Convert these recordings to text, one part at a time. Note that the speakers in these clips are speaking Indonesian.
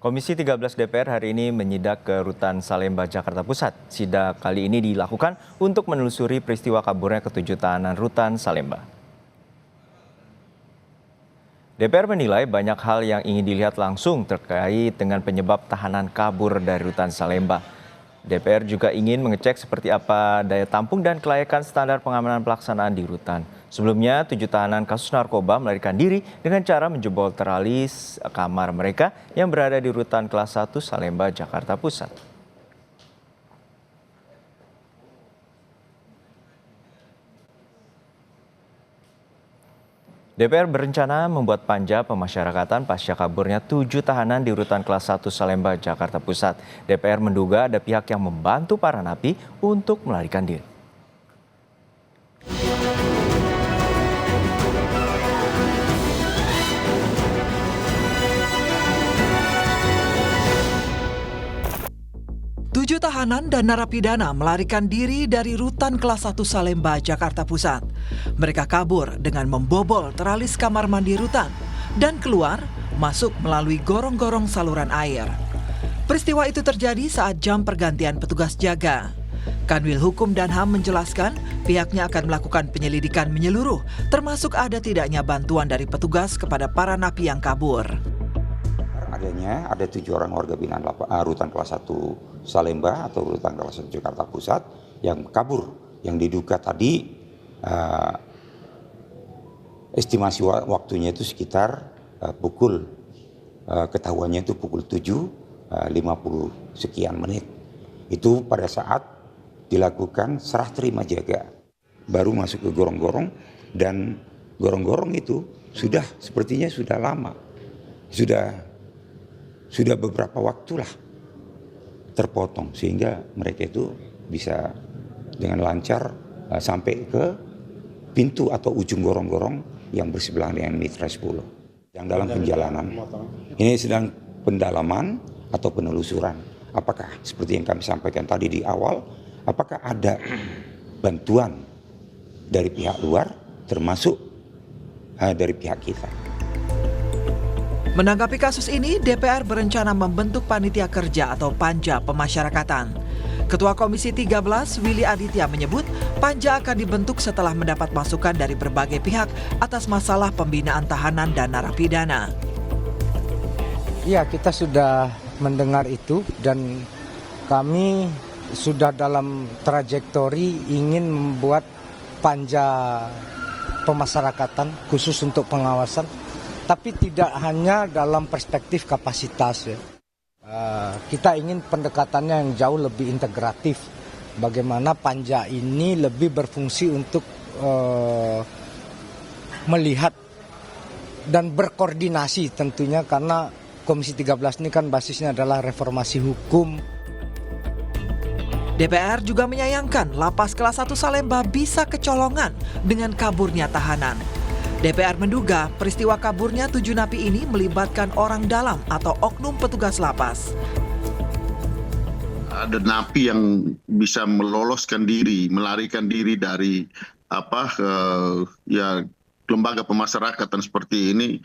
Komisi 13 DPR hari ini menyidak ke Rutan Salemba, Jakarta Pusat. Sidak kali ini dilakukan untuk menelusuri peristiwa kaburnya ketujuh tahanan Rutan Salemba. DPR menilai banyak hal yang ingin dilihat langsung terkait dengan penyebab tahanan kabur dari Rutan Salemba. DPR juga ingin mengecek seperti apa daya tampung dan kelayakan standar pengamanan pelaksanaan di rutan. Sebelumnya, 7 tahanan kasus narkoba melarikan diri dengan cara menjebol teralis kamar mereka yang berada di rutan kelas 1 Salemba, Jakarta Pusat. DPR berencana membuat panja pemasyarakatan pasca kaburnya 7 tahanan di rutan kelas 1 Salemba, Jakarta Pusat. DPR menduga ada pihak yang membantu para napi untuk melarikan diri. Tujuh tahanan dan narapidana melarikan diri dari rutan kelas 1 Salemba, Jakarta Pusat. Mereka kabur dengan membobol teralis kamar mandi rutan dan keluar masuk melalui gorong-gorong saluran air. Peristiwa itu terjadi saat jam pergantian petugas jaga. Kanwil Hukum dan HAM menjelaskan pihaknya akan melakukan penyelidikan menyeluruh, termasuk ada tidaknya bantuan dari petugas kepada para napi yang kabur. Ada 7 orang warga binaan rutan kelas 1 Salemba atau rutan kelas 1 Jakarta Pusat yang kabur, yang diduga tadi estimasi waktunya itu sekitar pukul ketahuannya itu pukul 7.50 sekian menit. Itu pada saat dilakukan serah terima jaga, baru masuk ke gorong-gorong, dan gorong-gorong itu sepertinya sudah lama, sudah beberapa waktu lah terpotong, sehingga mereka itu bisa dengan lancar sampai ke pintu atau ujung gorong-gorong yang bersebelahan dengan Mitra 10. Yang dalam perjalanan ini sedang pendalaman atau penelusuran. Apakah seperti yang kami sampaikan tadi di awal, apakah ada bantuan dari pihak luar termasuk dari pihak kita. Menanggapi kasus ini, DPR berencana membentuk panitia kerja atau panja pemasyarakatan. Ketua Komisi 13, Willy Aditya menyebut panja akan dibentuk setelah mendapat masukan dari berbagai pihak atas masalah pembinaan tahanan dan narapidana. Ya, kita sudah mendengar itu dan kami sudah dalam trajektori ingin membuat panja pemasyarakatan khusus untuk pengawasan. Tapi tidak hanya dalam perspektif kapasitas ya. Kita ingin pendekatannya yang jauh lebih integratif. Bagaimana panja ini lebih berfungsi untuk melihat dan berkoordinasi tentunya, karena Komisi 13 ini kan basisnya adalah reformasi hukum. DPR juga menyayangkan lapas kelas 1 Salemba bisa kecolongan dengan kaburnya tahanan. DPR menduga peristiwa kaburnya 7 napi ini melibatkan orang dalam atau oknum petugas lapas. Ada napi yang bisa meloloskan diri, melarikan diri dari lembaga pemasyarakatan seperti ini.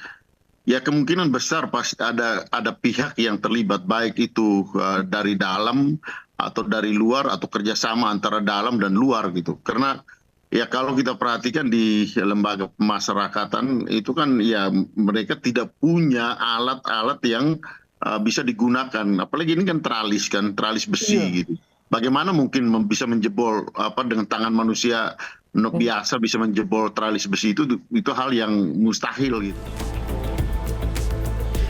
Ya kemungkinan besar pasti ada pihak yang terlibat, baik itu dari dalam atau dari luar atau kerjasama antara dalam dan luar gitu. Karena ya kalau kita perhatikan di lembaga pemasyarakatan itu kan ya mereka tidak punya alat-alat yang bisa digunakan. Apalagi ini kan teralis besi gitu. Bagaimana mungkin bisa menjebol dengan tangan manusia biasa bisa menjebol teralis besi itu hal yang mustahil gitu.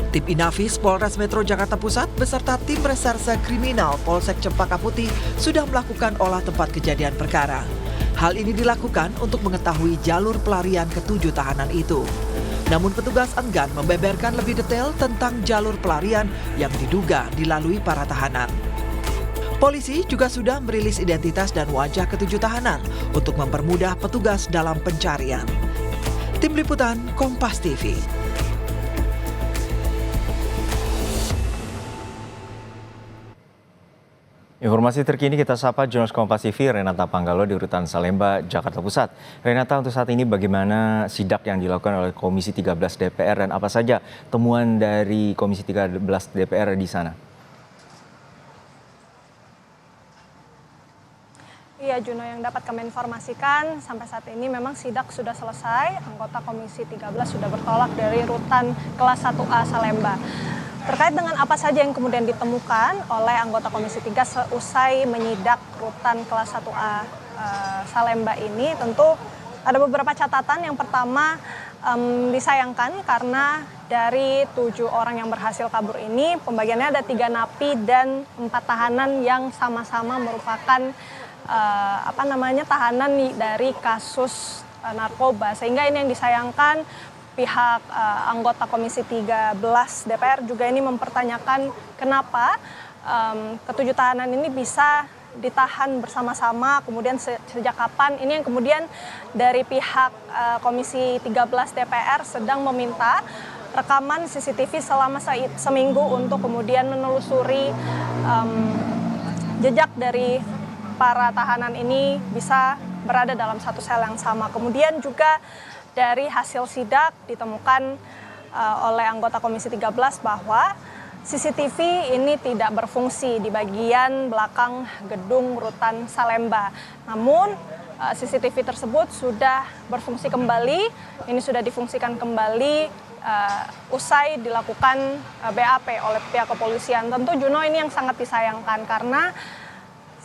Tim Inafis Polres Metro Jakarta Pusat beserta tim reserse kriminal Polsek Cempaka Putih sudah melakukan olah tempat kejadian perkara. Hal ini dilakukan untuk mengetahui jalur pelarian ketujuh tahanan itu. Namun petugas enggan membeberkan lebih detail tentang jalur pelarian yang diduga dilalui para tahanan. Polisi juga sudah merilis identitas dan wajah ketujuh tahanan untuk mempermudah petugas dalam pencarian. Tim Liputan Kompas TV. Informasi terkini kita sapa jurnalis Kompas TV Renata Panggalo di Rutan Salemba, Jakarta Pusat. Renata, untuk saat ini bagaimana sidak yang dilakukan oleh Komisi 13 DPR dan apa saja temuan dari Komisi 13 DPR di sana? Iya Juno, yang dapat kami informasikan sampai saat ini memang sidak sudah selesai. Anggota Komisi 13 sudah bertolak dari Rutan kelas 1A Salemba. Terkait dengan apa saja yang kemudian ditemukan oleh anggota Komisi 3 seusai menyidak Rutan kelas 1A Salemba ini, tentu ada beberapa catatan. Yang pertama, disayangkan karena dari 7 orang yang berhasil kabur ini, pembagiannya ada 3 napi dan 4 tahanan yang sama-sama merupakan tahanan dari kasus narkoba. Sehingga ini yang disayangkan. Pihak anggota Komisi 13 DPR juga ini mempertanyakan kenapa ketujuh tahanan ini bisa ditahan bersama-sama, kemudian sejak kapan. Ini yang kemudian dari pihak Komisi 13 DPR sedang meminta rekaman CCTV selama seminggu untuk kemudian menelusuri jejak dari para tahanan ini bisa berada dalam satu sel yang sama. Kemudian juga dari hasil sidak ditemukan oleh anggota Komisi 13 bahwa CCTV ini tidak berfungsi di bagian belakang gedung Rutan Salemba. Namun CCTV tersebut sudah berfungsi kembali, ini sudah difungsikan kembali usai dilakukan BAP oleh pihak kepolisian. Tentu Juno, ini yang sangat disayangkan karena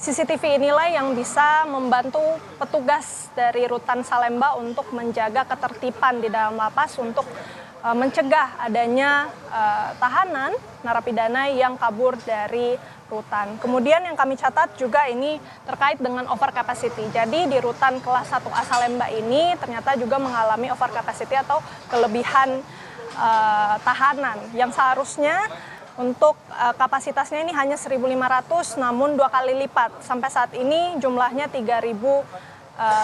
CCTV inilah yang bisa membantu petugas dari Rutan Salemba untuk menjaga ketertiban di dalam lapas, untuk mencegah adanya tahanan narapidana yang kabur dari rutan. Kemudian yang kami catat juga ini terkait dengan over capacity. Jadi di Rutan kelas 1A Salemba ini ternyata juga mengalami over capacity atau kelebihan tahanan yang seharusnya untuk kapasitasnya ini hanya 1.500, namun 2 kali lipat. Sampai saat ini jumlahnya 3.000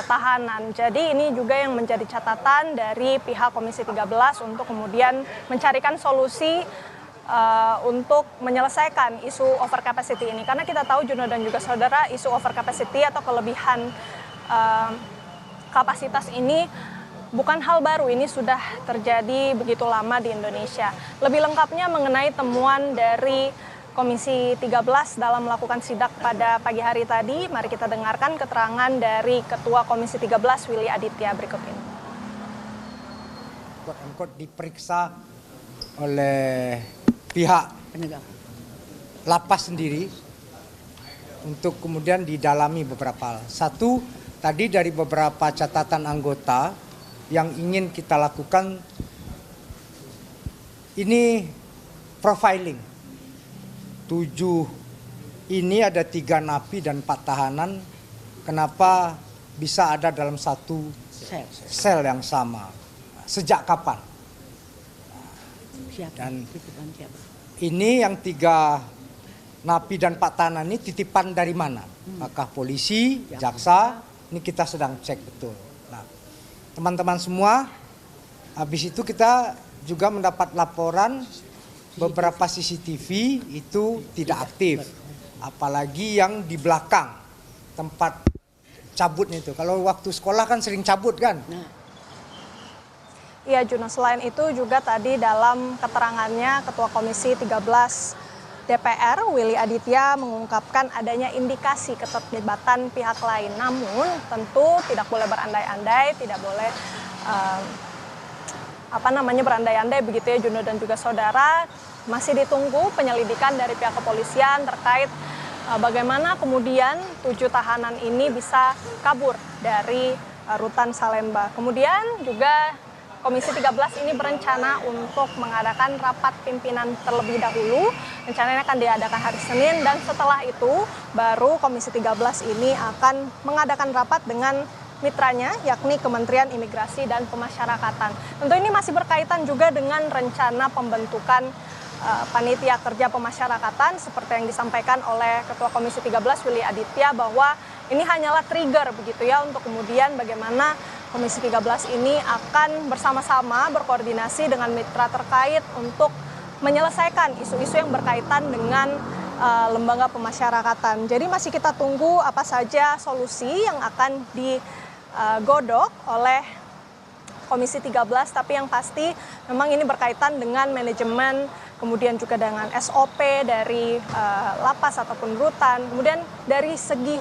tahanan. Jadi ini juga yang menjadi catatan dari pihak Komisi 13 untuk kemudian mencarikan solusi untuk menyelesaikan isu over capacity ini. Karena kita tahu Juno dan juga saudara, isu over capacity atau kelebihan kapasitas ini bukan hal baru, ini sudah terjadi begitu lama di Indonesia. Lebih lengkapnya mengenai temuan dari Komisi 13 dalam melakukan sidak pada pagi hari tadi, mari kita dengarkan keterangan dari Ketua Komisi 13 Willy Aditya berikut ini. Diperiksa oleh pihak penegak lapas sendiri untuk kemudian didalami beberapa hal. Satu, tadi dari beberapa catatan anggota yang ingin kita lakukan ini profiling. 7 ini ada 3 napi dan 4 tahanan. Kenapa bisa ada dalam satu sel yang sama? Sejak kapan? Dan ini yang 3 napi dan 4 tahanan ini titipan dari mana? Apakah polisi, jaksa? Ini kita sedang cek betul. Teman-teman semua, habis itu kita juga mendapat laporan beberapa CCTV itu tidak aktif. Apalagi yang di belakang tempat cabutnya itu. Kalau waktu sekolah kan sering cabut kan. Iya Juno, selain itu juga tadi dalam keterangannya Ketua Komisi 13 DPR Willy Aditya mengungkapkan adanya indikasi keterlibatan pihak lain. Namun tentu tidak boleh berandai-andai, tidak boleh berandai-andai begitu ya Juno dan juga saudara. Masih ditunggu penyelidikan dari pihak kepolisian terkait bagaimana kemudian 7 tahanan ini bisa kabur dari Rutan Salemba. Kemudian juga Komisi 13 ini berencana untuk mengadakan rapat pimpinan terlebih dahulu. Rencananya akan diadakan hari Senin dan setelah itu baru Komisi 13 ini akan mengadakan rapat dengan mitranya yakni Kementerian Imigrasi dan Pemasyarakatan. Tentu ini masih berkaitan juga dengan rencana pembentukan panitia kerja pemasyarakatan seperti yang disampaikan oleh Ketua Komisi 13 Willy Aditya bahwa ini hanyalah trigger begitu ya untuk kemudian bagaimana Komisi 13 ini akan bersama-sama berkoordinasi dengan mitra terkait untuk menyelesaikan isu-isu yang berkaitan dengan lembaga pemasyarakatan. Jadi masih kita tunggu apa saja solusi yang akan digodok oleh Komisi 13, tapi yang pasti memang ini berkaitan dengan manajemen, kemudian juga dengan SOP dari lapas ataupun rutan, kemudian dari segi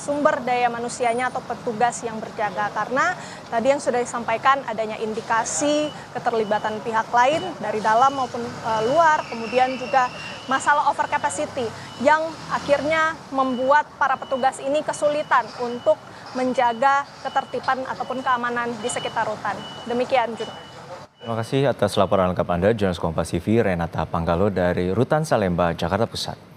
sumber daya manusianya atau petugas yang berjaga. Karena tadi yang sudah disampaikan adanya indikasi keterlibatan pihak lain dari dalam maupun luar, kemudian juga masalah over capacity yang akhirnya membuat para petugas ini kesulitan untuk menjaga ketertiban ataupun keamanan di sekitar rutan. Demikian, Jun. Terima kasih atas laporan lengkap Anda, jurnalis Kompas TV Renata Panggalo dari Rutan Salemba, Jakarta Pusat.